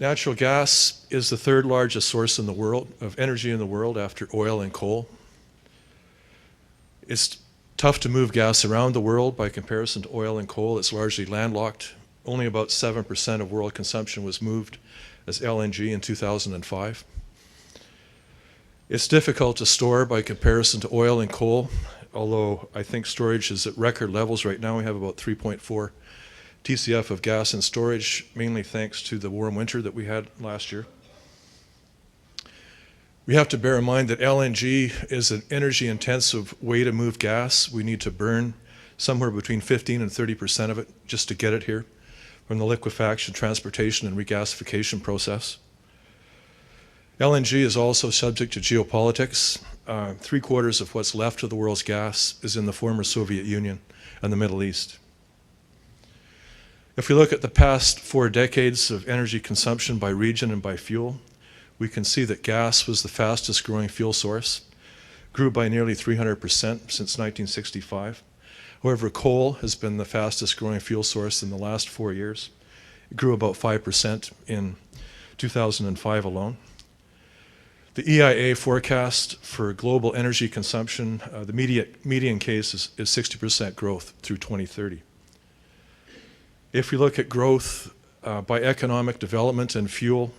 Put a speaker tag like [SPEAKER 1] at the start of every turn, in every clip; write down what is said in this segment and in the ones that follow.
[SPEAKER 1] Natural gas is the third largest source in the world of energy in the world after oil and coal. It's tough to move gas around the world by comparison to oil and coal. It's largely landlocked. Only about 7% of world consumption was moved as LNG in 2005. It's difficult to store by comparison to oil and coal, although I think storage is at record levels right now. We have about 3.4 TCF of gas in storage, mainly thanks to the warm winter that we had last year. We have to bear in mind that LNG is an energy-intensive way to move gas. We need to burn somewhere between 15 and 30% of it just to get it here from the liquefaction, transportation, and regasification process. LNG is also subject to geopolitics. 3/4 of what's left of the world's gas is in the former Soviet Union and the Middle East. If we look at the past 4 decades of energy consumption by region and by fuel, we can see that gas was the fastest growing fuel source, grew by nearly 300% since 1965. However, coal has been the fastest growing fuel source in the last 4 years. It grew about 5% in 2005 alone. The EIA forecast for global energy consumption, the median case is 60% growth through 2030. If we look at growth by economic development and fuel,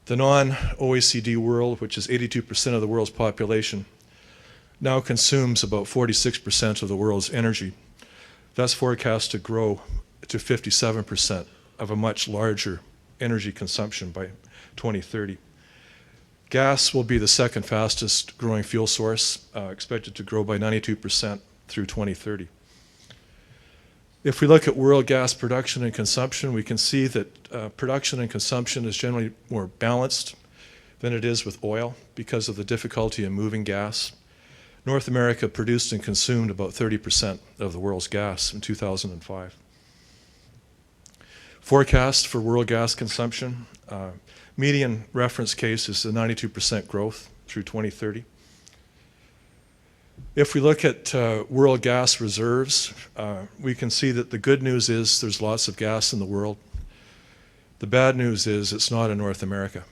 [SPEAKER 1] the non-OECD world, which is 82% of the world's population, now consumes about 46% of the world's energy. That's forecast to grow to 57% of a much larger energy consumption by 2030. Gas will be the second fastest growing fuel source, expected to grow by 92% through 2030. If we look at world gas production and consumption, we can see that production and consumption is generally more balanced than it is with oil because of the difficulty in moving gas. North America produced and consumed about 30% of the world's gas in 2005. Forecast for world gas consumption, median reference case is the 92% growth through 2030. If we look at world gas reserves, we can see that the good news is there's lots of gas in the world. The bad news is it's not in North America.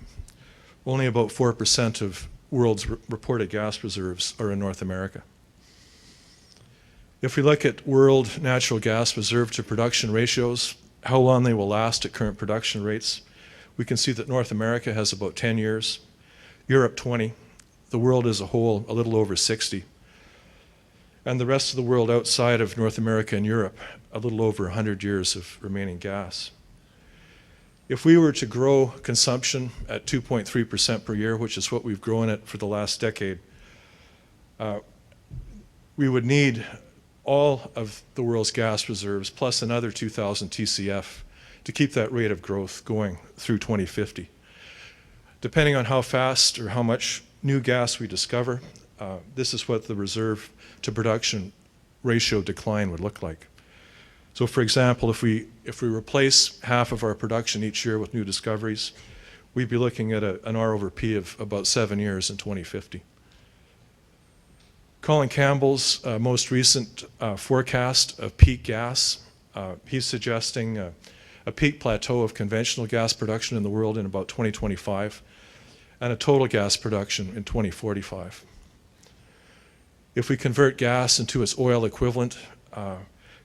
[SPEAKER 1] Only about 4% of world's reported gas reserves are in North America. If we look at world natural gas reserve to production ratios, how long they will last at current production rates, we can see that North America has about 10 years, Europe 20, the world as a whole a little over 60. And the rest of the world outside of North America and Europe, a little over 100 years of remaining gas. If we were to grow consumption at 2.3% per year, which is what we've grown at for the last decade, we would need all of the world's gas reserves plus another 2,000 TCF to keep that rate of growth going through 2050. Depending on how fast or how much new gas we discover, this is what the reserve to production ratio decline would look like. So for example, if we replace half of our production each year with new discoveries, we'd be looking at an R over P of about 7 years in 2050. Colin Campbell's most recent forecast of peak gas, he's suggesting a peak plateau of conventional gas production in the world in about 2025 and a total gas production in 2045. If we convert gas into its oil equivalent,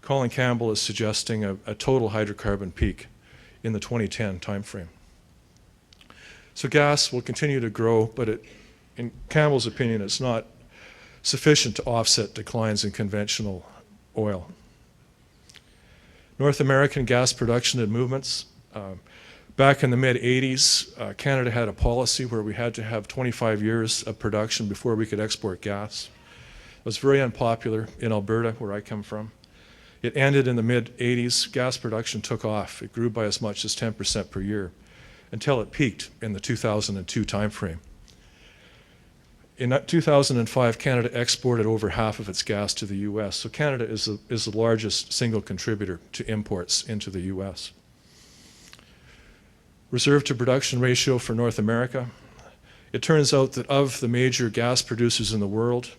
[SPEAKER 1] Colin Campbell is suggesting a total hydrocarbon peak in the 2010 timeframe. So gas will continue to grow, but in Campbell's opinion, it's not sufficient to offset declines in conventional oil. North American gas production and movements. Back in the mid-'80s, Canada had a policy where we had to have 25 years of production before we could export gas. It was very unpopular in Alberta, where I come from. It ended in the mid-'80s. Gas production took off. It grew by as much as 10% per year until it peaked in the 2002 timeframe. In 2005, Canada exported over half of its gas to the US. So Canada is the largest single contributor to imports into the US. Reserve to production ratio for North America. It turns out that of the major gas producers in the world,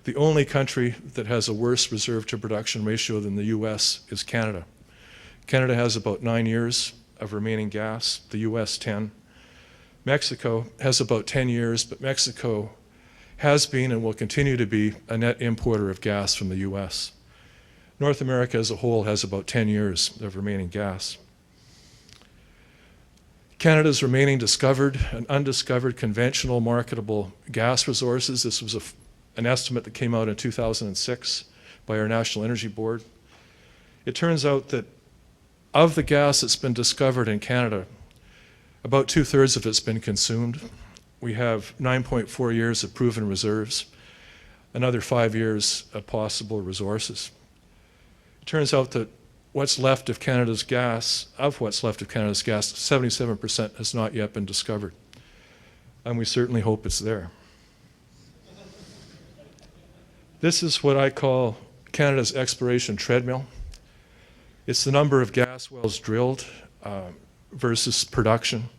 [SPEAKER 1] the only country that has a worse reserve to production ratio than the US is Canada. Canada has about 9 years of remaining gas, the US 10. Mexico has about 10 years, but Mexico has been and will continue to be a net importer of gas from the US. North America as a whole has about 10 years of remaining gas. Canada's remaining discovered and undiscovered conventional marketable gas resources. This was an estimate that came out in 2006 by our National Energy Board. It turns out that of the gas that's been discovered in Canada, about 2/3 of it's been consumed. We have 9.4 years of proven reserves, another 5 years of possible resources. It turns out that what's left of Canada's gas, 77% has not yet been discovered. And we certainly hope it's there. This is what I call Canada's exploration treadmill. It's the number of gas wells drilled versus production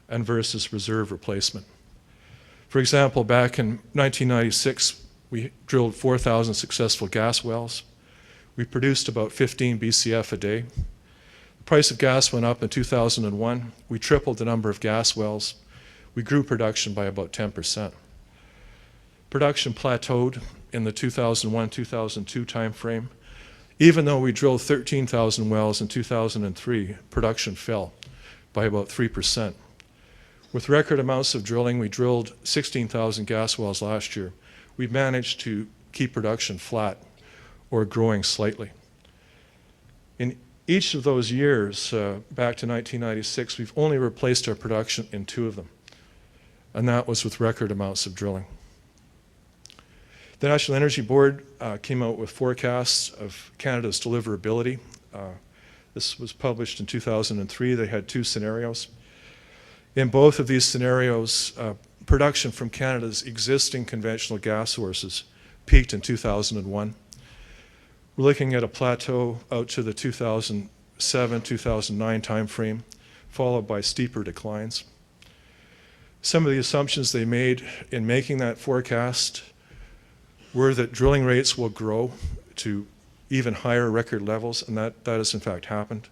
[SPEAKER 1] and versus reserve replacement. For example, back in 1996, we drilled 4,000 successful gas wells. We produced about 15 BCF a day. The price of gas went up in 2001. We tripled the number of gas wells. We grew production by about 10%. Production plateaued in the 2001-2002 timeframe. Even though we drilled 13,000 wells in 2003, production fell by about 3%. With record amounts of drilling, we drilled 16,000 gas wells last year. We've managed to keep production flat or growing slightly. In each of those years, back to 1996, we've only replaced our production in 2 of them, and that was with record amounts of drilling. The National Energy Board came out with forecasts of Canada's deliverability. This was published in 2003. They had 2 scenarios. In both of these scenarios, production from Canada's existing conventional gas sources peaked in 2001. We're looking at a plateau out to the 2007-2009 timeframe, followed by steeper declines. Some of the assumptions they made in making that forecast were that drilling rates will grow to even higher record levels, and that has in fact happened.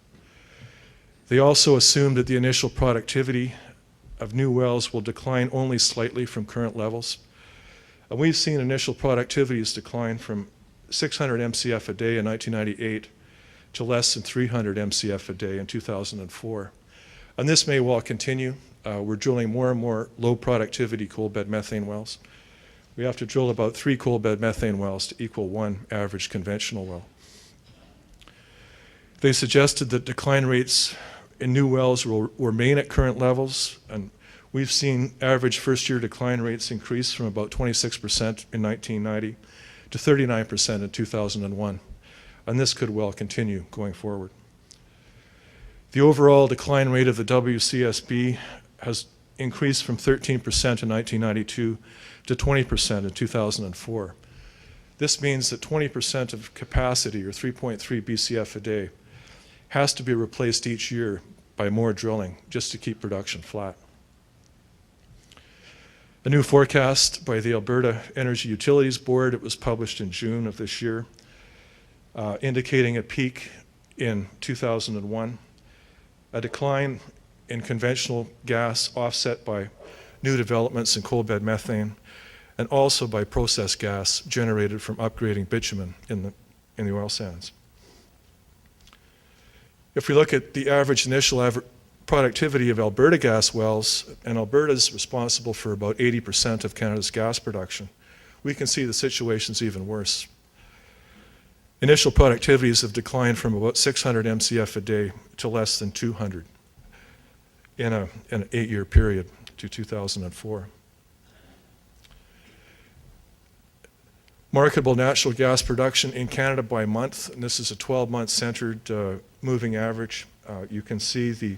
[SPEAKER 1] They also assumed that the initial productivity of new wells will decline only slightly from current levels. And we've seen initial productivities decline from 600 MCF a day in 1998 to less than 300 MCF a day in 2004. And this may well continue. We're drilling more and more low productivity coal bed methane wells. We have to drill about 3 coal bed methane wells to equal 1 average conventional well. They suggested that decline rates in new wells will remain at current levels, and we've seen average first-year decline rates increase from about 26% in 1990 to 39% in 2001, and this could well continue going forward. The overall decline rate of the WCSB has increased from 13% in 1992 to 20% in 2004. This means that 20% of capacity, or 3.3 BCF a day, has to be replaced each year by more drilling just to keep production flat. A new forecast by the Alberta Energy Utilities Board, it was published in June of this year, indicating a peak in 2001, a decline in conventional gas offset by new developments in coal bed methane, and also by process gas generated from upgrading bitumen in the oil sands. If we look at the average initial productivity of Alberta gas wells, and Alberta is responsible for about 80% of Canada's gas production, we can see the situation's even worse. Initial productivities have declined from about 600 MCF a day to less than 200 in an 8-year period to 2004. Marketable natural gas production in Canada by month, and this is a 12-month centered moving average. You can see the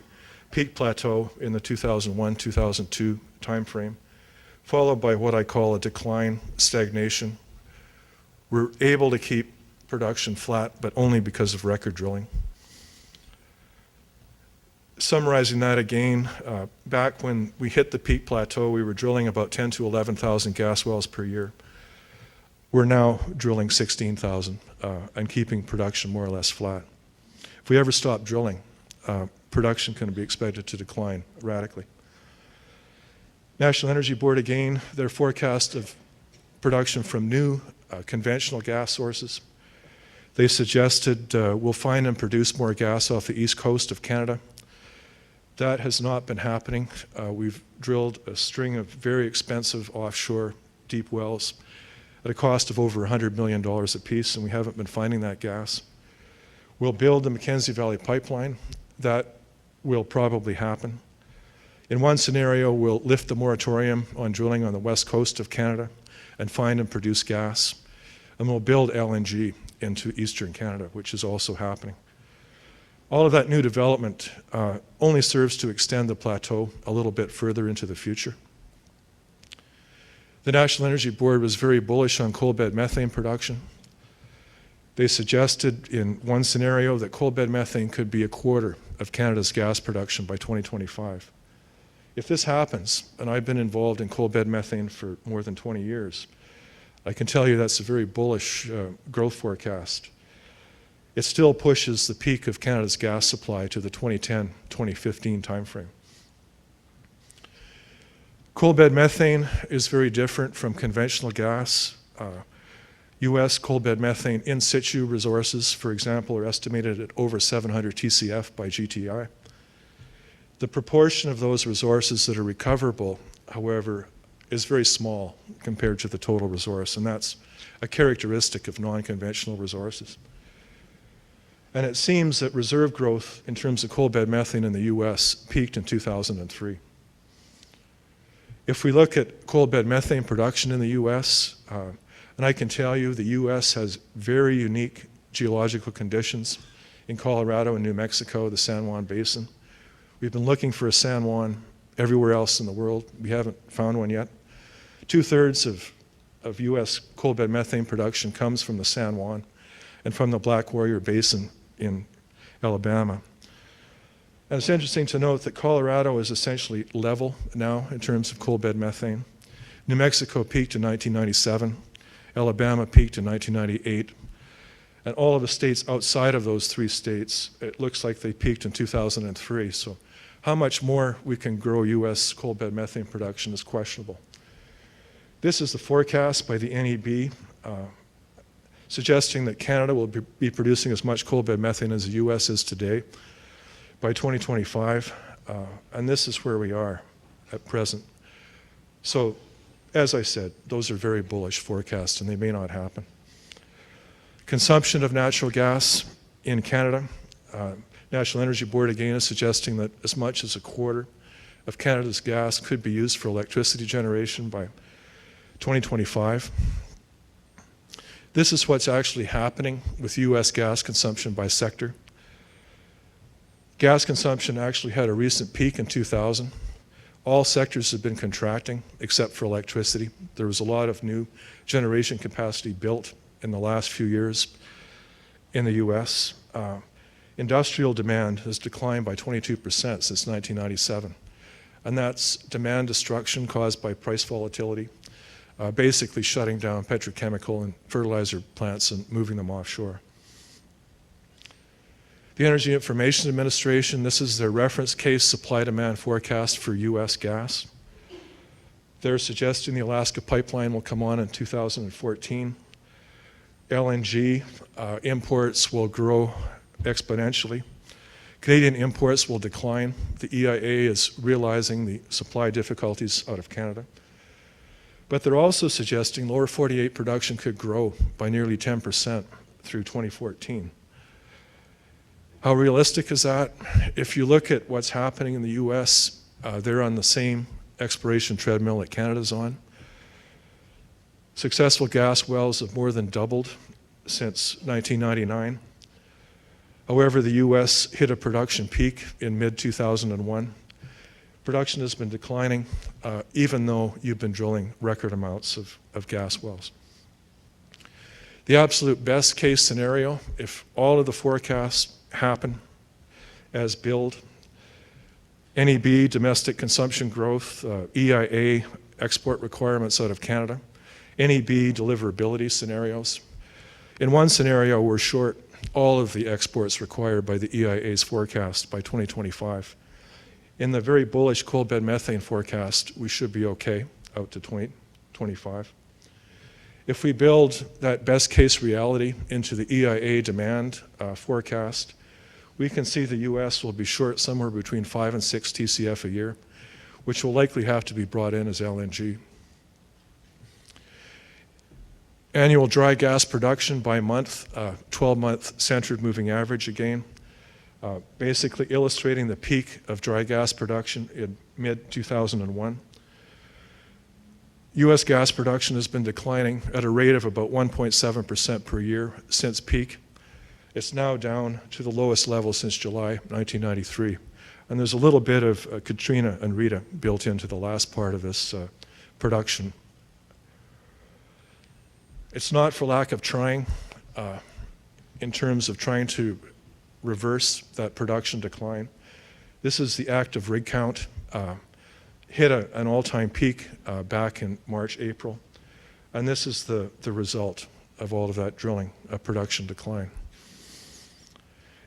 [SPEAKER 1] peak plateau in the 2001-2002 timeframe, followed by what I call a decline, stagnation. We're able to keep production flat, but only because of record drilling. Summarizing that again, back when we hit the peak plateau, we were drilling about 10 to 11,000 gas wells per year. We're now drilling 16,000 and keeping production more or less flat. If we ever stop drilling, production can be expected to decline radically. National Energy Board, again, their forecast of production from new conventional gas sources. They suggested we'll find and produce more gas off the east coast of Canada. That has not been happening. We've drilled a string of very expensive offshore deep wells at a cost of over $100 million apiece, and we haven't been finding that gas. We'll build the Mackenzie Valley Pipeline. That will probably happen. In one scenario, we'll lift the moratorium on drilling on the west coast of Canada and find and produce gas. And we'll build LNG into eastern Canada, which is also happening. All of that new development only serves to extend the plateau a little bit further into the future. The National Energy Board was very bullish on coal bed methane production. They suggested in one scenario that coal bed methane could be a quarter of Canada's gas production by 2025. If this happens, and I've been involved in coal bed methane for more than 20 years, I can tell you that's a very bullish growth forecast. It still pushes the peak of Canada's gas supply to the 2010-2015 timeframe. Coal bed methane is very different from conventional gas. U.S. coal bed methane in situ resources, for example, are estimated at over 700 TCF by GTI. The proportion of those resources that are recoverable, however, is very small compared to the total resource, and that's a characteristic of non-conventional resources. And it seems that reserve growth in terms of coal bed methane in the U.S. peaked in 2003. If we look at coal bed methane production in the U.S., and I can tell you the U.S. has very unique geological conditions in Colorado and New Mexico, the San Juan Basin. We've been looking for a San Juan everywhere else in the world. We haven't found one yet. 2/3 of U.S. coal bed methane production comes from the San Juan and from the Black Warrior Basin in Alabama. And it's interesting to note that Colorado is essentially level now in terms of coal bed methane. New Mexico peaked in 1997. Alabama peaked in 1998. And all of the states outside of those three states, it looks like they peaked in 2003. So how much more we can grow U.S. coal bed methane production is questionable. This is the forecast by the NEB, suggesting that Canada will be producing as much coal bed methane as the U.S. is today by 2025, and this is where we are at present. So, as I said, those are very bullish forecasts, and they may not happen. Consumption of natural gas in Canada. National Energy Board again is suggesting that as much as a quarter of Canada's gas could be used for electricity generation by 2025. This is what's actually happening with U.S. gas consumption by sector. Gas consumption actually had a recent peak in 2000. All sectors have been contracting except for electricity. There was a lot of new generation capacity built in the last few years in the U.S. Industrial demand has declined by 22% since 1997. And that's demand destruction caused by price volatility, basically shutting down petrochemical and fertilizer plants and moving them offshore. The Energy Information Administration, this is their reference case supply-demand forecast for U.S. gas. They're suggesting the Alaska pipeline will come on in 2014. LNG imports will grow exponentially. Canadian imports will decline. The EIA is realizing the supply difficulties out of Canada. But they're also suggesting lower 48 production could grow by nearly 10% through 2014. How realistic is that? If you look at what's happening in the U.S., they're on the same exploration treadmill that Canada's on. Successful gas wells have more than doubled since 1999. However, the U.S. hit a production peak in mid-2001. Production has been declining, even though you've been drilling record amounts of gas wells. The absolute best case scenario, if all of the forecasts happen as billed, NEB, domestic consumption growth, EIA, export requirements out of Canada, NEB deliverability scenarios. In one scenario, we're short all of the exports required by the EIA's forecast by 2025. In the very bullish coal bed methane forecast, we should be okay out to 2025. If we build that best case reality into the EIA demand forecast, we can see the US will be short somewhere between 5 and 6 TCF a year, which will likely have to be brought in as LNG. Annual dry gas production by month, 12-month centered moving average again, basically illustrating the peak of dry gas production in mid-2001. US gas production has been declining at a rate of about 1.7% per year since peak. It's now down to the lowest level since July 1993. And there's a little bit of Katrina and Rita built into the last part of this production. It's not for lack of trying in terms of trying to reverse that production decline. This is the active rig count. Hit an all-time peak back in March, April. And this is the result of all of that drilling, a production decline.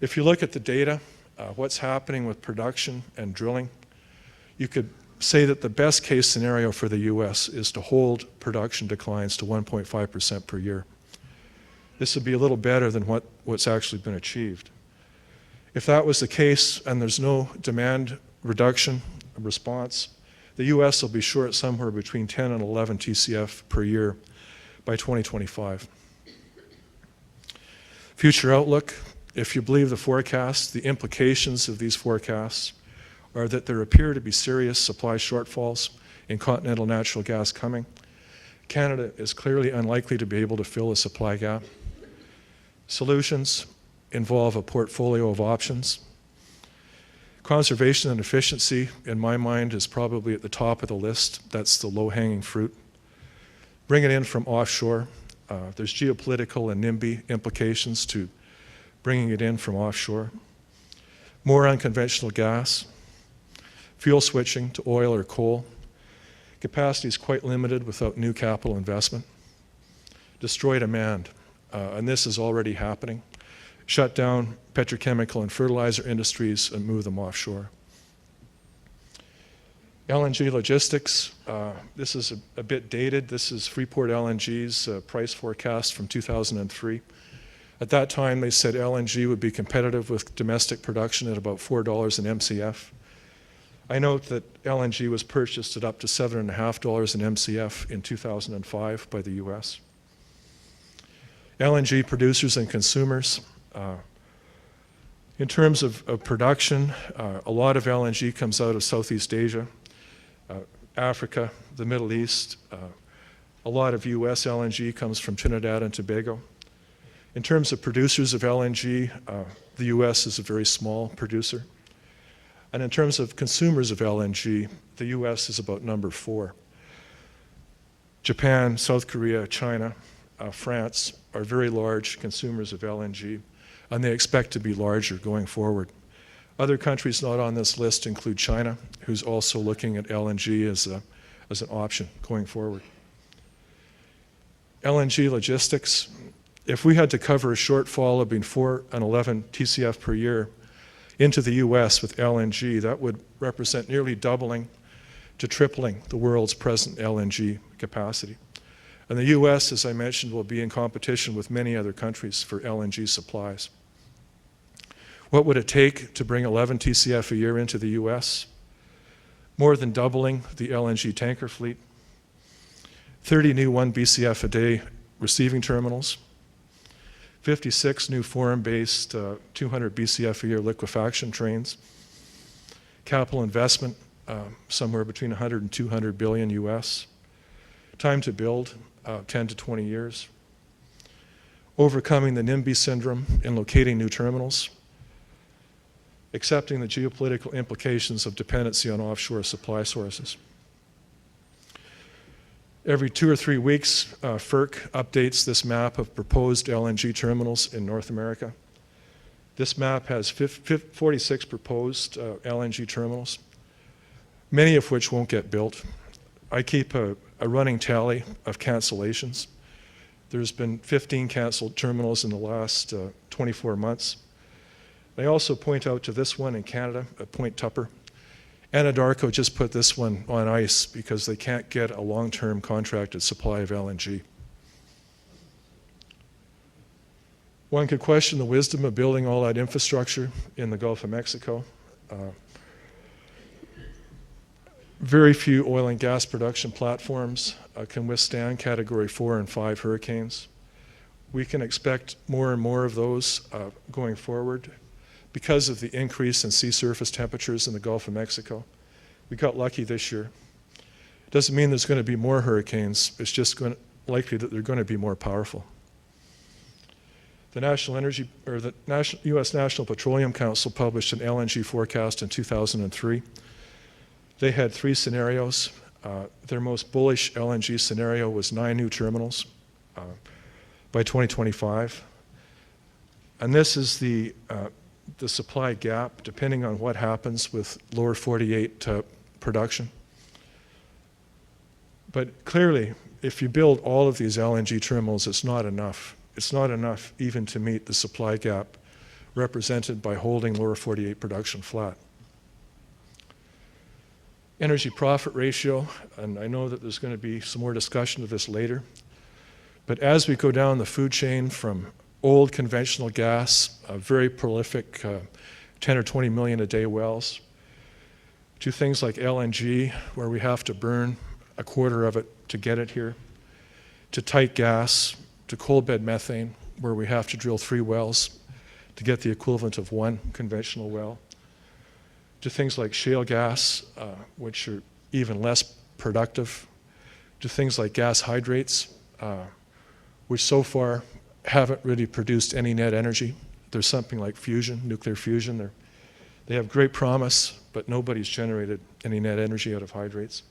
[SPEAKER 1] If you look at the data, what's happening with production and drilling, you could say that the best case scenario for the US is to hold production declines to 1.5% per year. This would be a little better than what's actually been achieved. If that was the case and there's no demand reduction response, the US will be short somewhere between 10 and 11 TCF per year by 2025. Future outlook, if you believe the forecasts, the implications of these forecasts are that there appear to be serious supply shortfalls in continental natural gas coming. Canada is clearly unlikely to be able to fill a supply gap. Solutions involve a portfolio of options. Conservation and efficiency, in my mind, is probably at the top of the list. That's the low-hanging fruit. Bring it in from offshore. There's geopolitical and NIMBY implications to bringing it in from offshore. More unconventional gas. Fuel switching to oil or coal. Capacity is quite limited without new capital investment. Destroy demand, and this is already happening. Shut down petrochemical and fertilizer industries and move them offshore. LNG logistics, this is a bit dated. This is Freeport LNG's price forecast from 2003. At that time, they said LNG would be competitive with domestic production at about $4 an MCF. I note that LNG was purchased at up to $7.50 an MCF in 2005 by the US. Lng producers and consumers. In terms of production, a lot of LNG comes out of Southeast Asia, Africa, the Middle East. A lot of US LNG comes from Trinidad and Tobago. In terms of producers of LNG, the US is a very small producer. And in terms of consumers of LNG, the US is about number 4. Japan, South Korea, China, France are very large consumers of LNG, and they expect to be larger going forward. Other countries not on this list include China, who's also looking at LNG as an option going forward. LNG logistics, if we had to cover a shortfall of between 4 and 11 TCF per year into the US with LNG, that would represent nearly doubling to tripling the world's present LNG capacity. And the US, as I mentioned, will be in competition with many other countries for LNG supplies. What would it take to bring 11 TCF a year into the US? More than doubling the LNG tanker fleet, 30 new 1 BCF a day receiving terminals, 56 new foreign-based 200 BCF a year liquefaction trains, capital investment somewhere between 100 and 200 billion US, time to build 10 to 20 years, overcoming the NIMBY syndrome in locating new terminals, accepting the geopolitical implications of dependency on offshore supply sources. Every 2 or 3 weeks, FERC updates this map of proposed LNG terminals in North America. This map has 46 proposed LNG terminals, many of which won't get built. I keep a running tally of cancellations. There's been 15 canceled terminals in the last 24 months. They also point out to this one in Canada at Point Tupper. Anadarko just put this one on ice because they can't get a long-term contracted supply of LNG. One could question the wisdom of building all that infrastructure in the Gulf of Mexico. Very few oil and gas production platforms can withstand Category 4 and 5 hurricanes. We can expect more and more of those going forward because of the increase in sea surface temperatures in the Gulf of Mexico. We got lucky this year. Doesn't mean there's going to be more hurricanes. It's just likely that they're going to be more powerful. The U.S. National Petroleum Council published an LNG forecast in 2003. They had 3 scenarios. Their most bullish LNG scenario was 9 new terminals by 2025. And this is the supply gap, depending on what happens with lower 48 production. But clearly, if you build all of these LNG terminals, it's not enough. It's not enough even to meet the supply gap represented by holding lower 48 production flat. Energy profit ratio, and I know that there's going to be some more discussion of this later, but as we go down the food chain from old conventional gas, very prolific 10 or 20 million a day wells, to things like LNG, where we have to burn a quarter of it to get it here, to tight gas, to coal bed methane, where we have to drill 3 wells to get the equivalent of 1 conventional well, to things like shale gas, which are even less productive, to things like gas hydrates, which so far haven't really produced any net energy. There's something like fusion, nuclear fusion. They have great promise, but nobody's generated any net energy out of hydrates.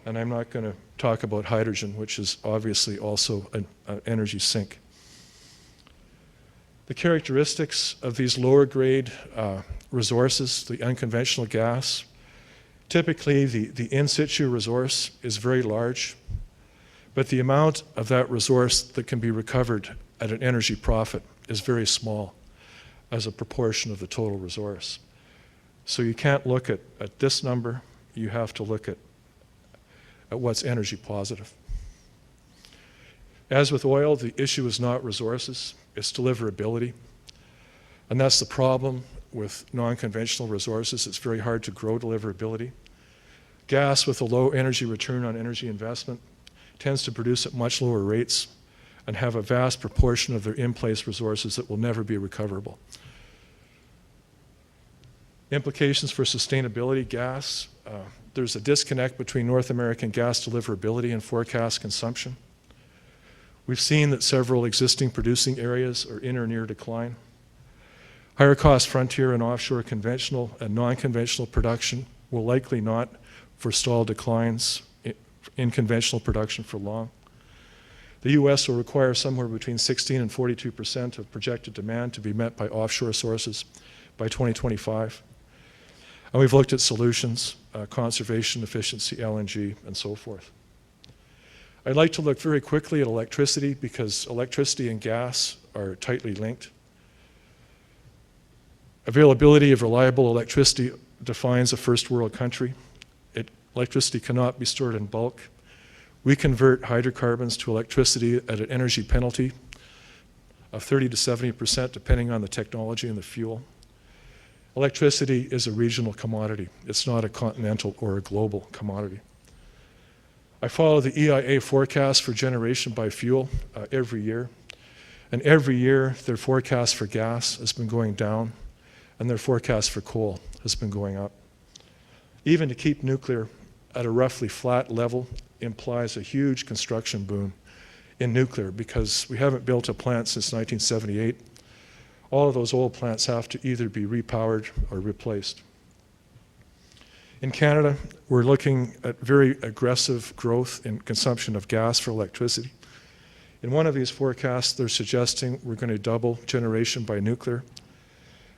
[SPEAKER 1] And I'm not going to talk about hydrogen, which is obviously also an energy sink. The characteristics of these lower grade resources, the unconventional gas, typically the in situ resource is very large, but the amount of that resource that can be recovered at an energy profit is very small as a proportion of the total resource. So you can't look at this number, you have to look at what's energy positive. As with oil, the issue is not resources, it's deliverability. And that's the problem with non-conventional resources. It's very hard to grow deliverability. Gas with a low energy return on energy investment tends to produce at much lower rates and have a vast proportion of their in-place resources that will never be recoverable. Implications for sustainability, gas. There's a disconnect between North American gas deliverability and forecast consumption. We've seen that several existing producing areas are in or near decline. Higher cost frontier and offshore conventional and non-conventional production will likely not forestall declines in conventional production for long. The U.S. will require somewhere between 16 and 42% of projected demand to be met by offshore sources by 2025. And we've looked at solutions, conservation, efficiency, LNG, and so forth. I'd like to look very quickly at electricity because electricity and gas are tightly linked. Availability of reliable electricity defines a first world country. Electricity cannot be stored in bulk. We convert hydrocarbons to electricity at an energy penalty of 30 to 70% depending on the technology and the fuel. Electricity is a regional commodity. It's not a continental or a global commodity. I follow the EIA forecast for generation by fuel every year. And every year, their forecast for gas has been going down, and their forecast for coal has been going up. Even to keep nuclear at a roughly flat level implies a huge construction boom in nuclear because we haven't built a plant since 1978. All of those old plants have to either be repowered or replaced. In Canada, we're looking at very aggressive growth in consumption of gas for electricity. In one of these forecasts, they're suggesting we're going to double generation by nuclear.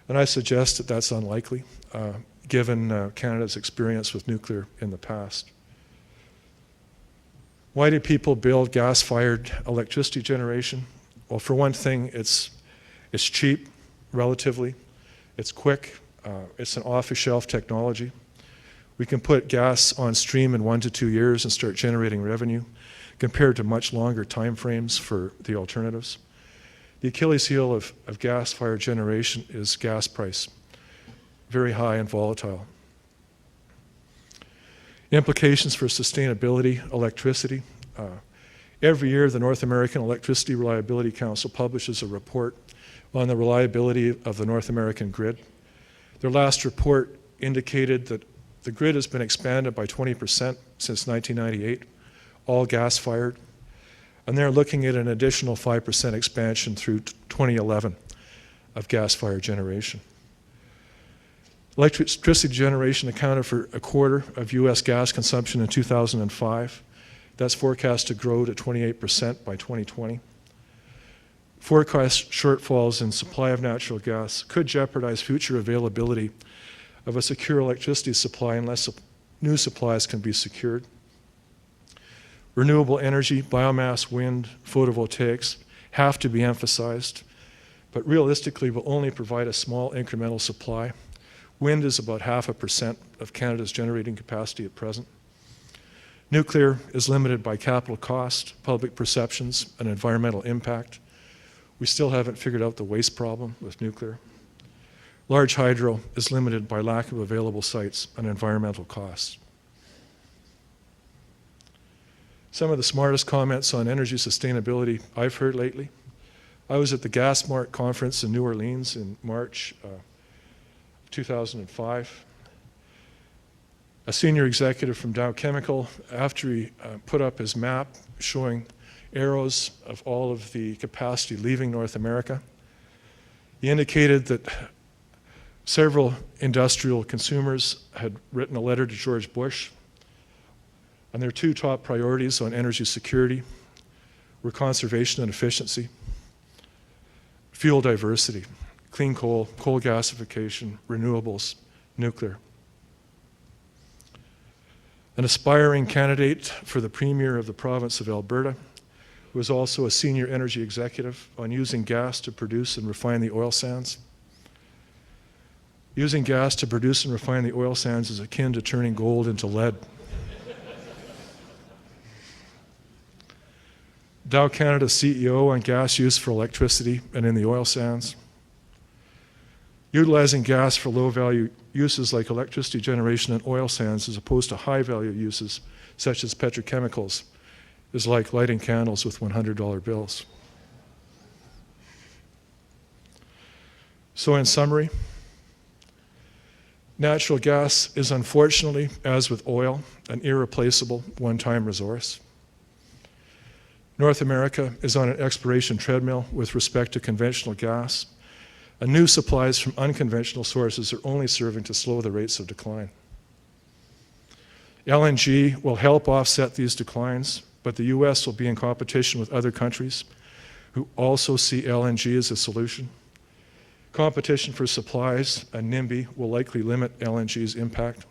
[SPEAKER 1] And I suggest that that's unlikely, given Canada's experience with nuclear in the past. Why do people build gas-fired electricity generation? Well, for one thing, it's cheap, relatively. It's quick. It's an off-the-shelf technology. We can put gas on stream in 1 to 2 years and start generating revenue, compared to much longer time frames for the alternatives. The Achilles heel of gas-fired generation is gas price, very high and volatile. Implications for sustainability, electricity. Every year, the North American Electricity Reliability Council publishes a report on the reliability of the North American grid. Their last report indicated that the grid has been expanded by 20% since 1998, all gas-fired, and they're looking at an additional 5% expansion through 2011 of gas-fired generation. Electricity generation accounted for a quarter of U.S. gas consumption in 2005. That's forecast to grow to 28% by 2020. Forecast shortfalls in supply of natural gas could jeopardize future availability of a secure electricity supply unless new supplies can be secured. Renewable energy, biomass, wind, photovoltaics have to be emphasized, but realistically will only provide a small incremental supply. Wind is about 0.5% of Canada's generating capacity at present. Nuclear is limited by capital cost, public perceptions, and environmental impact. We still haven't figured out the waste problem with nuclear. Large hydro is limited by lack of available sites and environmental costs. Some of the smartest comments on energy sustainability I've heard lately. I was at the GasMart conference in New Orleans in March 2005. A senior executive from Dow Chemical, after he put up his map showing arrows of all of the capacity leaving North America, he indicated that several industrial consumers had written a letter to George Bush, and their two top priorities on energy security were conservation and efficiency, fuel diversity, clean coal, coal gasification, renewables, nuclear. An aspiring candidate for the Premier of the province of Alberta, who was also a senior energy executive on using gas to produce and refine the oil sands. Using gas to produce and refine the oil sands is akin to turning gold into lead. Dow Canada's CEO on gas use for electricity and in the oil sands. Utilizing gas for low-value uses like electricity generation and oil sands as opposed to high-value uses such as petrochemicals is like lighting candles with $100 bills. So in summary, natural gas is unfortunately, as with oil, an irreplaceable one-time resource. North America is on an exploration treadmill with respect to conventional gas, and new supplies from unconventional sources are only serving to slow the rates of decline. LNG will help offset these declines, but the US will be in competition with other countries who also see LNG as a solution. Competition for supplies and NIMBY will likely limit LNG's impact.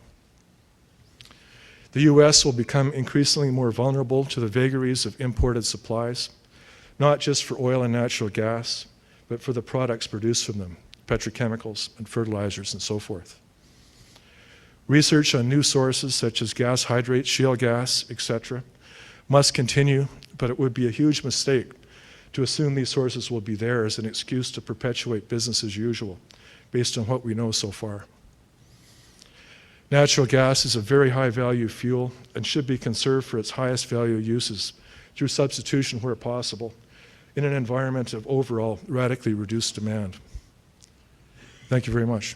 [SPEAKER 1] The US will become increasingly more vulnerable to the vagaries of imported supplies, not just for oil and natural gas, but for the products produced from them, petrochemicals and fertilizers and so forth. Research on new sources such as gas hydrates, shale gas, etc., must continue, but it would be a huge mistake to assume these sources will be there as an excuse to perpetuate business as usual, based on what we know so far. Natural gas is a very high-value fuel and should be conserved for its highest value uses through substitution where possible in an environment of overall radically reduced demand. Thank you very much.